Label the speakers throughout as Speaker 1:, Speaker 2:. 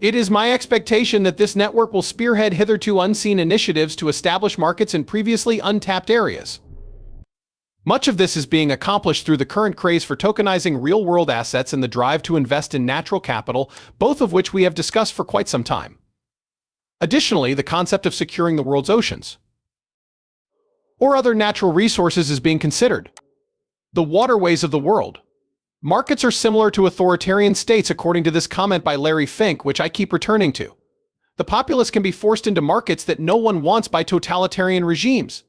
Speaker 1: It is my expectation that this network will spearhead hitherto unseen initiatives to establish markets in previously untapped areas. Much of this is being accomplished through the current craze for tokenizing real-world assets and the drive to invest in natural capital, both of which we have discussed for quite some time. Additionally, the concept of securing the world's oceans or other natural resources is being considered. The waterways of the world. Markets are similar to authoritarian states, according to this comment by Larry Fink, which I keep returning to. The populace can be forced into markets that no one wants by totalitarian regimes.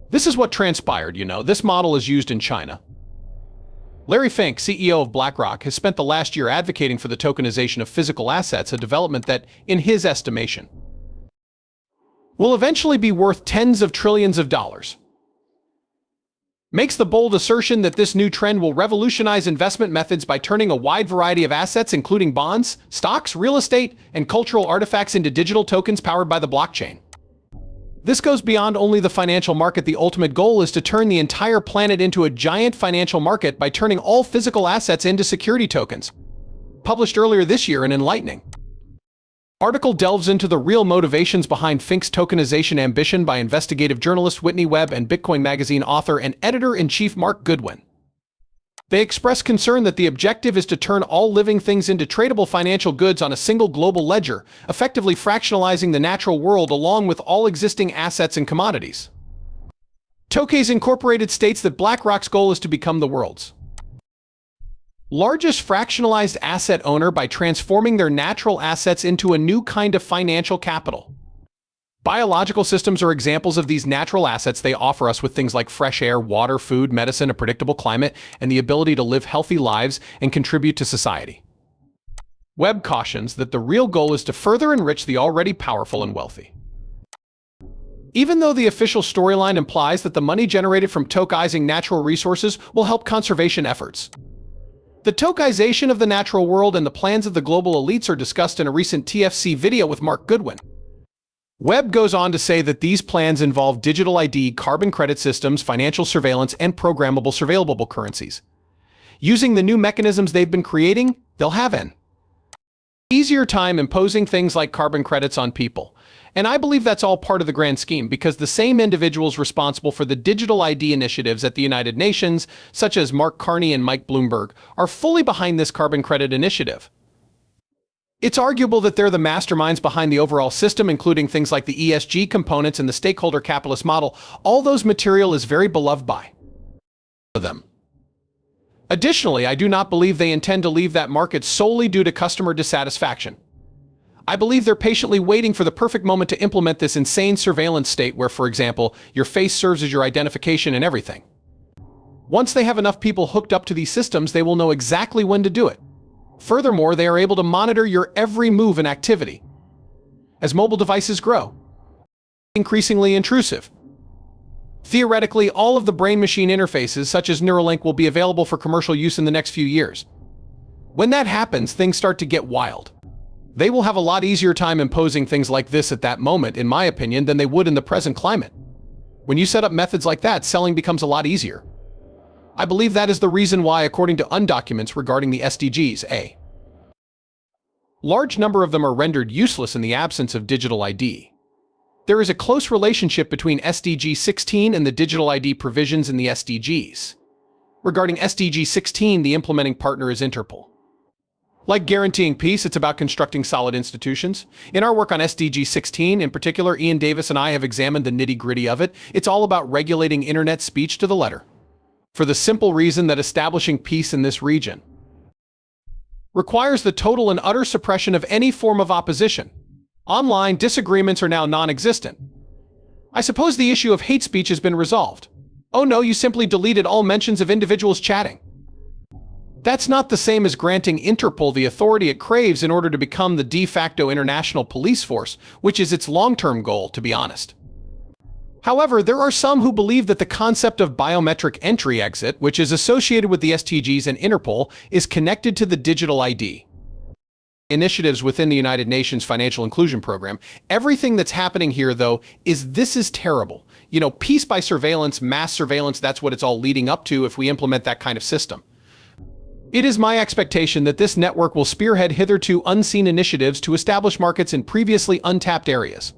Speaker 1: This is what transpired, This model is used in China. Larry Fink, CEO of BlackRock, has spent the last year advocating for the tokenization of physical assets, a development that, in his estimation, will eventually be worth tens of trillions of dollars. Makes the bold assertion that this new trend will revolutionize investment methods by turning a wide variety of assets, including bonds, stocks, real estate, and cultural artifacts, into digital tokens powered by the blockchain. This goes beyond only the financial market. The ultimate goal is to turn the entire planet into a giant financial market by turning all physical assets into security tokens. Published earlier this year in Enlightening. Article delves into the real motivations behind Fink's tokenization ambition by investigative journalist Whitney Webb and Bitcoin Magazine author and editor-in-chief Mark Goodwin. They express concern that the objective is to turn all living things into tradable financial goods on a single global ledger, effectively fractionalizing the natural world along with all existing assets and commodities. Tokens Incorporated states that BlackRock's goal is to become the world's largest fractionalized asset owner by transforming their natural assets into a new kind of financial capital. Biological systems are examples of these natural assets. They offer us with things like fresh air, water, food, medicine, a predictable climate, and the ability to live healthy lives and contribute to society. Webb cautions that the real goal is to further enrich the already powerful and wealthy. Even though the official storyline implies that the money generated from tokenizing natural resources will help conservation efforts, the tokenization of the natural world and the plans of the global elites are discussed in a recent TFC video with Mark Goodwin. Webb goes on to say that these plans involve digital ID, carbon credit systems, financial surveillance, and programmable surveillable currencies. Using the new mechanisms they've been creating, they'll have an easier time imposing things like carbon credits on people. And I believe that's all part of the grand scheme, because the same individuals responsible for the digital ID initiatives at the United Nations, such as Mark Carney and Mike Bloomberg, are fully behind this carbon credit initiative. It's arguable that they're the masterminds behind the overall system, including things like the ESG components and the stakeholder capitalist model. All those material is very beloved by them. Additionally, I do not believe they intend to leave that market solely due to customer dissatisfaction. I believe they're patiently waiting for the perfect moment to implement this insane surveillance state where, for example, your face serves as your identification and everything. Once they have enough people hooked up to these systems, they will know exactly when to do it. Furthermore, they are able to monitor your every move and activity. As mobile devices grow, increasingly intrusive. Theoretically, all of the brain-machine interfaces, such as Neuralink, will be available for commercial use in the next few years. When that happens, things start to get wild. They will have a lot easier time imposing things like this at that moment, in my opinion, than they would in the present climate. When you set up methods like that, selling becomes a lot easier. I believe that is the reason why, according to undocuments regarding the SDGs, a large number of them are rendered useless in the absence of digital ID. There is a close relationship between SDG 16 and the digital ID provisions in the SDGs. Regarding SDG 16, the implementing partner is Interpol. Like guaranteeing peace, it's about constructing solid institutions. In our work on SDG 16, in particular, Ian Davis and I have examined the nitty-gritty of it. It's all about regulating internet speech to the letter. For the simple reason that establishing peace in this region requires the total and utter suppression of any form of opposition. Online disagreements are now non-existent. I suppose the issue of hate speech has been resolved. Oh no, you simply deleted all mentions of individuals chatting. That's not the same as granting Interpol the authority it craves in order to become the de facto international police force, which is its long-term goal, to be honest. However, there are some who believe that the concept of biometric entry-exit, which is associated with the SDGs and Interpol, is connected to the digital ID initiatives within the United Nations Financial Inclusion Program. Everything that's happening here, though, this is terrible. Peace by surveillance, mass surveillance, that's what it's all leading up to if we implement that kind of system. It is my expectation that this network will spearhead hitherto unseen initiatives to establish markets in previously untapped areas.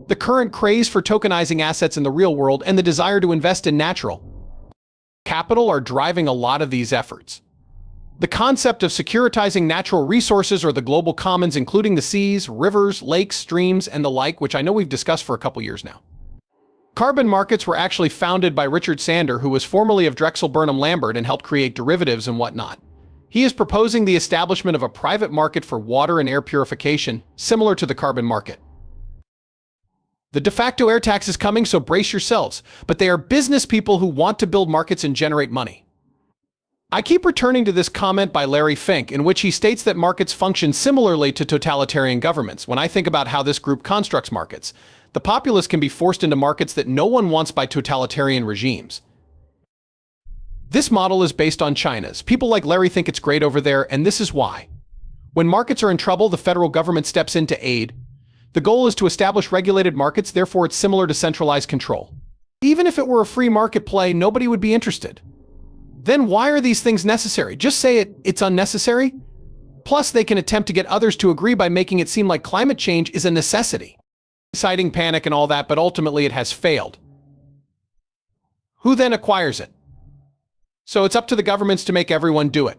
Speaker 1: The current craze for tokenizing assets in the real world and the desire to invest in natural capital are driving a lot of these efforts. The concept of securitizing natural resources or the global commons, including the seas, rivers, lakes, streams, and the like, which I know we've discussed for a couple years now. Carbon markets were actually founded by Richard Sander, who was formerly of Drexel Burnham Lambert and helped create derivatives and whatnot. He is proposing the establishment of a private market for water and air purification, similar to the carbon market. The de facto air tax is coming, so brace yourselves, but they are business people who want to build markets and generate money. I keep returning to this comment by Larry Fink, in which he states that markets function similarly to totalitarian governments. When I think about how this group constructs markets, the populace can be forced into markets that no one wants by totalitarian regimes. This model is based on China's. People like Larry think it's great over there, and this is why. When markets are in trouble, the federal government steps in to aid. The goal is to establish regulated markets, therefore it's similar to centralized control. Even if it were a free market play, nobody would be interested. Then why are these things necessary? Just say it's unnecessary? Plus, they can attempt to get others to agree by making it seem like climate change is a necessity, inciting panic and all that, but ultimately it has failed. Who then acquires it? So it's up to the governments to make everyone do it.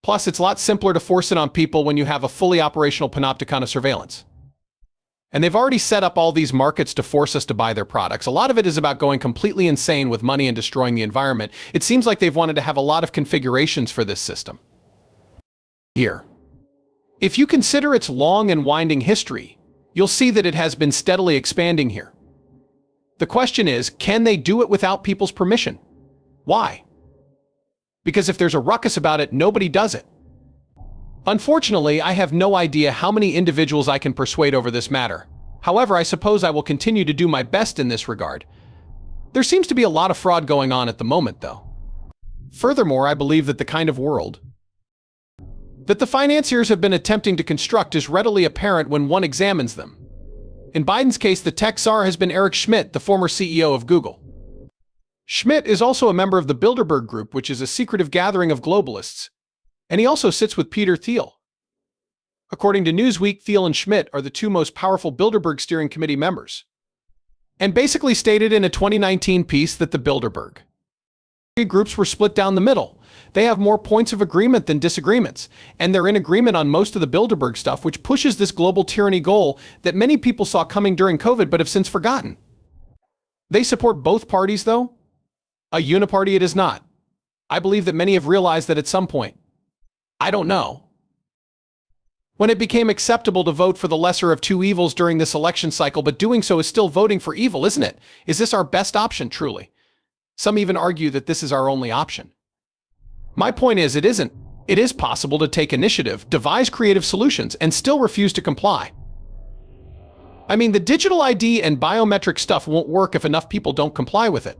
Speaker 1: Plus, it's a lot simpler to force it on people when you have a fully operational panopticon of surveillance. And they've already set up all these markets to force us to buy their products. A lot of it is about going completely insane with money and destroying the environment. It seems like they've wanted to have a lot of configurations for this system. Here. If you consider its long and winding history, you'll see that it has been steadily expanding here. The question is, can they do it without people's permission? Why? Because if there's a ruckus about it, nobody does it. Unfortunately, I have no idea how many individuals I can persuade over this matter. However, I suppose I will continue to do my best in this regard. There seems to be a lot of fraud going on at the moment, though. Furthermore, I believe that the kind of world that the financiers have been attempting to construct is readily apparent when one examines them. In Biden's case, the tech czar has been Eric Schmidt, the former CEO of Google. Schmidt is also a member of the Bilderberg Group, which is a secretive gathering of globalists, and he also sits with Peter Thiel. According to Newsweek, Thiel and Schmidt are the two most powerful Bilderberg steering committee members, and basically stated in a 2019 piece that the Bilderberg groups were split down the middle. They have more points of agreement than disagreements, and they're in agreement on most of the Bilderberg stuff, which pushes this global tyranny goal that many people saw coming during COVID but have since forgotten. They support both parties, though. A uniparty it is not. I believe that many have realized that at some point, I don't know, when it became acceptable to vote for the lesser of two evils during this election cycle, but doing so is still voting for evil, isn't it? Is this our best option, truly? Some even argue that this is our only option. My point is, it isn't. It is possible to take initiative, devise creative solutions, and still refuse to comply. I mean, the digital ID and biometric stuff won't work if enough people don't comply with it.